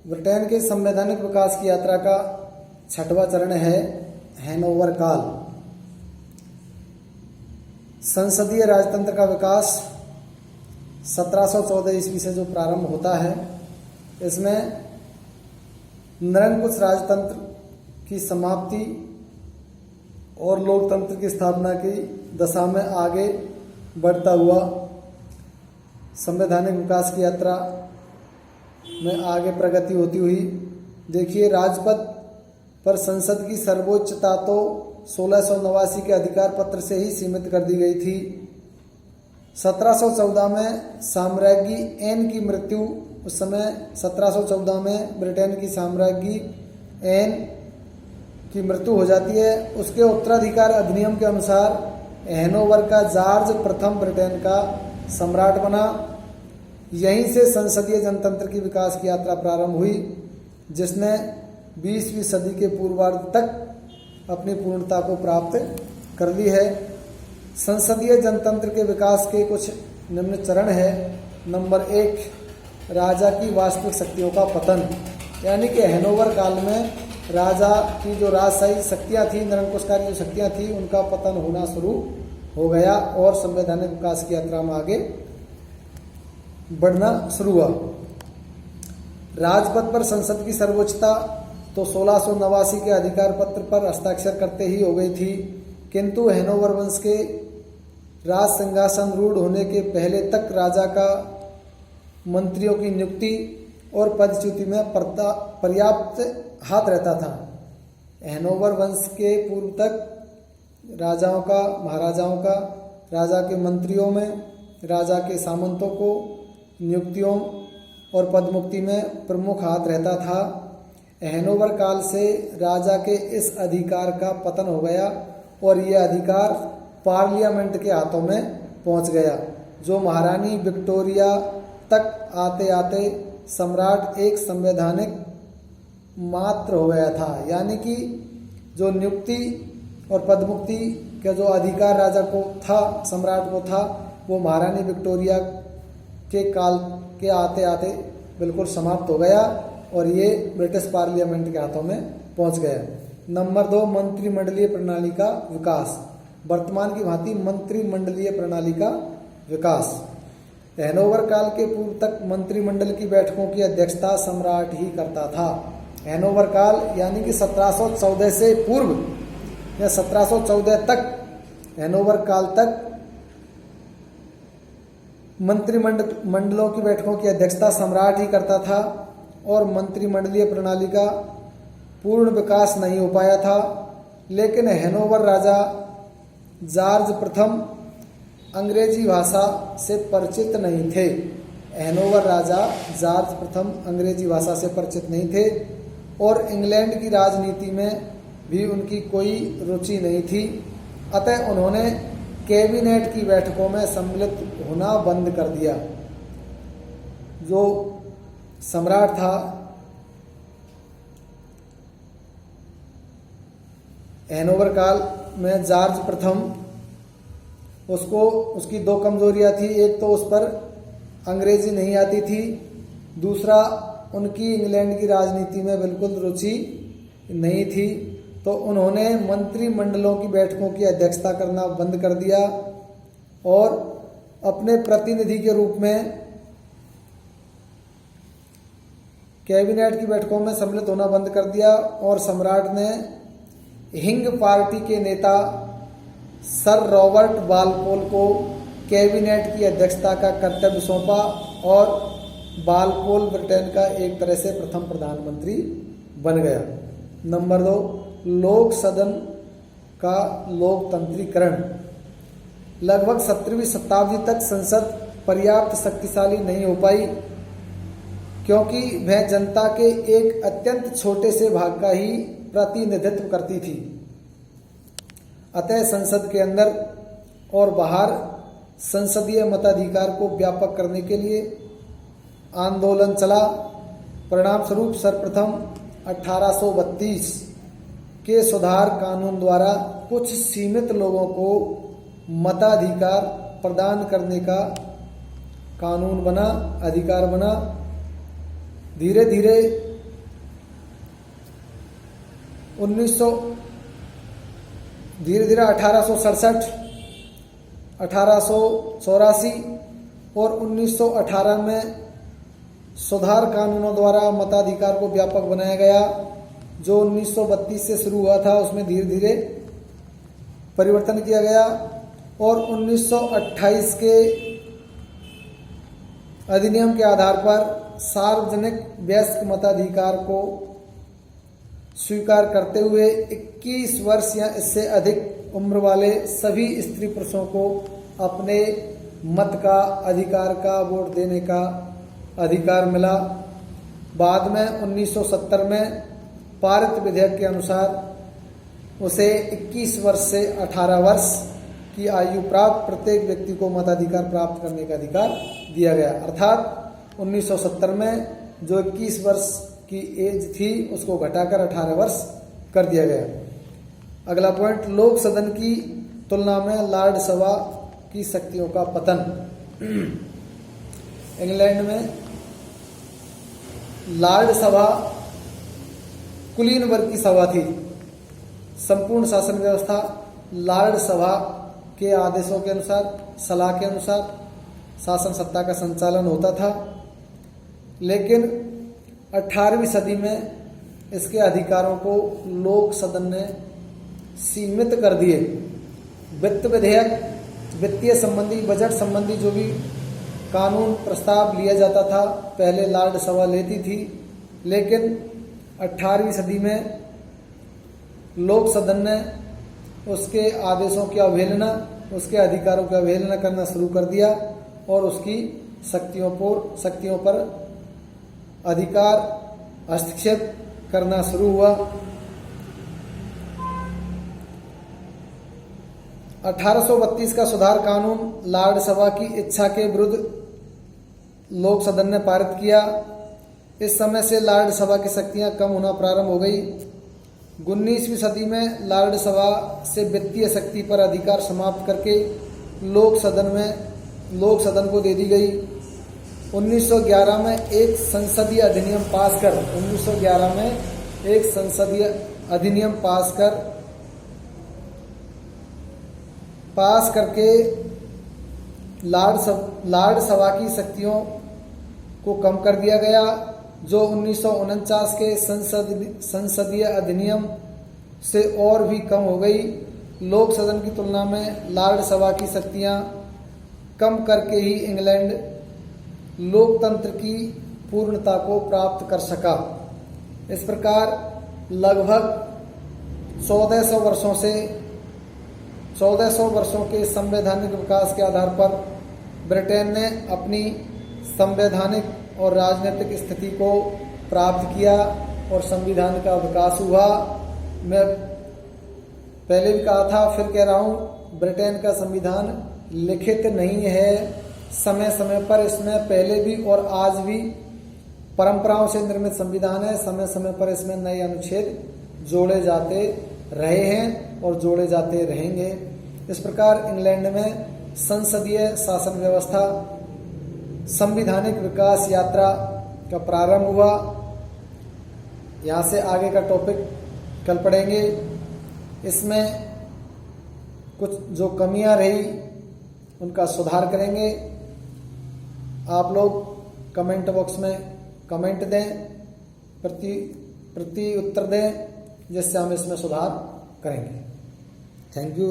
Britain के संवैधानिक विकास की यात्रा का 6वां चरण है हैनोवर काल। संसदीय राजतंत्र का विकास 1714 ईस्वी से जो प्रारंभ होता है, इसमें निरंकुश राजतंत्र की समाप्ति और लोकतंत्र की स्थापना की दशा में आगे बढ़ता हुआ संवैधानिक विकास की यात्रा में आगे प्रगति होती हुई, देखिए, राजपद पर संसद की सर्वोच्चता तो 1689 के अधिकार पत्र से ही सीमित कर दी गई थी। 1714 में साम्राज्ञी एन की मृत्यु, उस समय 1714 में ब्रिटेन की साम्राज्ञी एन की मृत्यु हो जाती है। उसके उत्तराधिकार अधिनियम के अनुसार हैनोवर का जॉर्ज प्रथम ब्रिटेन का सम्राट बना। यहीं से संसदीय जनतंत्र की विकास की यात्रा प्रारंभ हुई, जिसने 20वीं सदी के पूर्वार्ध तक अपनी पूर्णता को प्राप्त कर ली है। संसदीय जनतंत्र के विकास के कुछ निम्न चरण है। नंबर 1, राजा की वास्तविक शक्तियों का पतन, यानी कि हैनोवर काल में राजा की जो राजशाही शक्तियाँ थी, निरंकुशकारी जो शक्तियाँ थी, उनका पतन होना शुरू हो गया और संवैधानिक विकास की यात्रा में आगे बढ़ना शुरू हुआ। राजपद पर संसद की सर्वोच्चता तो 1689 के अधिकार पत्र पर हस्ताक्षर करते ही हो गई थी, किंतु हैनोवर वंश के राज सिंहासन रूढ़ होने के पहले तक राजा का मंत्रियों की नियुक्ति और पदच्युति में पर्याप्त हाथ रहता था। हैनोवर वंश के पूर्व तक राजाओं का, महाराजाओं का, राजा के मंत्रियों में, राजा के सामंतों को नियुक्तियों और पदमुक्ति में प्रमुख हाथ रहता था। हैनोवर काल से राजा के इस अधिकार का पतन हो गया और यह अधिकार पार्लियामेंट के हाथों में पहुंच गया, जो महारानी विक्टोरिया तक आते आते सम्राट एक संवैधानिक मात्र हो गया था। यानी कि जो नियुक्ति और पदमुक्ति का जो अधिकार राजा को था, सम्राट को था, वो महारानी विक्टोरिया के काल के आते आते बिल्कुल समाप्त हो गया और ये ब्रिटिश पार्लियामेंट के हाथों में पहुंच गया। नंबर 2, मंत्रिमंडलीय प्रणाली का विकास। वर्तमान की भांति मंत्रिमंडलीय प्रणाली का विकास। हैनोवर काल के पूर्व तक मंत्रिमंडल की बैठकों की अध्यक्षता सम्राट ही करता था। हैनोवर काल यानी कि 1714 से पूर्व या 1714 तक, हैनोवर काल तक मंत्रिमंडलों की बैठकों की अध्यक्षता सम्राट ही करता था और मंत्रिमंडलीय प्रणाली का पूर्ण विकास नहीं हो पाया था। लेकिन हैनोवर राजा जॉर्ज प्रथम अंग्रेजी भाषा से परिचित नहीं थे। हैनोवर राजा जॉर्ज प्रथम अंग्रेजी भाषा से परिचित नहीं थे और इंग्लैंड की राजनीति में भी उनकी कोई रुचि नहीं थी। अतः उन्होंने कैबिनेट की बैठकों में सम्मिलित होना बंद कर दिया। जो सम्राट था हैनोवर काल में जॉर्ज प्रथम, उसकी 2 कमजोरियां थी। एक तो उस पर अंग्रेजी नहीं आती थी, दूसरा उनकी इंग्लैंड की राजनीति में बिल्कुल रुचि नहीं थी। तो उन्होंने मंत्रिमंडलों की बैठकों की अध्यक्षता करना बंद कर दिया और अपने प्रतिनिधि के रूप में कैबिनेट की बैठकों में सम्मिलित होना बंद कर दिया और सम्राट ने हिंग पार्टी के नेता सर रॉबर्ट वालपोल को कैबिनेट की अध्यक्षता का कर्तव्य सौंपा और वालपोल ब्रिटेन का एक तरह से प्रथम प्रधानमंत्री बन गया। नंबर 2, लोक सदन का लोकतंत्रीकरण। लगभग 17वीं शताब्दी तक संसद पर्याप्त शक्तिशाली नहीं हो पाई, क्योंकि वह जनता के एक अत्यंत छोटे से भाग का ही प्रतिनिधित्व करती थी। अतः संसद के अंदर और बाहर संसदीय मताधिकार को व्यापक करने के लिए आंदोलन चला। परिणाम स्वरूप सर्वप्रथम 1832 के सुधार कानून द्वारा कुछ सीमित लोगों को मताधिकार प्रदान करने का कानून बना, अधिकार बना। धीरे धीरे धीरे धीरे 1867, 1884 और 1918 में सुधार कानूनों द्वारा मताधिकार को व्यापक बनाया गया। जो 1932 से शुरू हुआ था उसमें धीरे धीरे परिवर्तन किया गया और 1928 के अधिनियम के आधार पर सार्वजनिक वयस्क मताधिकार को स्वीकार करते हुए 21 वर्ष या इससे अधिक उम्र वाले सभी स्त्री पुरुषों को अपने मत का अधिकार का वोट देने का अधिकार मिला। बाद में 1970 में पारित विधेयक के अनुसार उसे 21 वर्ष से 18 वर्ष की आयु प्राप्त प्रत्येक व्यक्ति को मताधिकार प्राप्त करने का अधिकार दिया गया। अर्थात 1970 में जो 21 वर्ष की एज थी उसको घटाकर 18 वर्ष कर दिया गया। अगला पॉइंट, लोक सदन की तुलना में लॉर्ड सभा की शक्तियों का पतन। इंग्लैंड में लॉर्ड सभा कुलीन वर्ग की सभा थी। संपूर्ण शासन व्यवस्था लॉर्ड सभा के आदेशों के अनुसार, सलाह के अनुसार शासन सत्ता का संचालन होता था। लेकिन 18वीं सदी में इसके अधिकारों को लोक सदन ने सीमित कर दिए। वित्त विधेयक, वित्तीय संबंधी, बजट संबंधी जो भी कानून प्रस्ताव लिया जाता था पहले लॉर्ड सभा लेती थी, लेकिन 18वीं सदी में लोक सदन ने उसके आदेशों की अवहेलना, उसके अधिकारों की अवहेलना करना शुरू कर दिया और उसकी शक्तियों पर अधिकार हस्तक्षेप करना शुरू हुआ। 1832 का सुधार कानून लॉर्ड सभा की इच्छा के विरुद्ध लोक सदन ने पारित किया। इस समय से लॉर्ड सभा की शक्तियां कम होना प्रारंभ हो गई। 19वीं सदी में लॉर्ड सभा से वित्तीय शक्ति पर अधिकार समाप्त करके लोक सदन को दे दी गई। 1911 में एक संसदीय अधिनियम पास करके लॉर्ड सभा की शक्तियों को कम कर दिया गया, जो 1949 के संसदीय अधिनियम से और भी कम हो गई। लोक सदन की तुलना में लॉर्ड सभा की शक्तियां कम करके ही इंग्लैंड लोकतंत्र की पूर्णता को प्राप्त कर सका। इस प्रकार लगभग 1400 वर्षों के संवैधानिक विकास के आधार पर ब्रिटेन ने अपनी संवैधानिक और राजनीतिक स्थिति को प्राप्त किया और संविधान का विकास हुआ। मैं पहले भी कहा था, फिर कह रहा हूँ, ब्रिटेन का संविधान लिखित नहीं है। समय समय पर इसमें पहले भी और आज भी परंपराओं से निर्मित संविधान है। समय समय पर इसमें नए अनुच्छेद जोड़े जाते रहे हैं और जोड़े जाते रहेंगे। इस प्रकार इंग्लैंड में संसदीय शासन व्यवस्था, संवैधानिक विकास यात्रा का प्रारंभ हुआ। यहाँ से आगे का टॉपिक कल पढ़ेंगे। इसमें कुछ जो कमियां रही उनका सुधार करेंगे। आप लोग कमेंट बॉक्स में कमेंट दें, प्रति उत्तर दें, जिससे हम इसमें सुधार करेंगे। Thank you.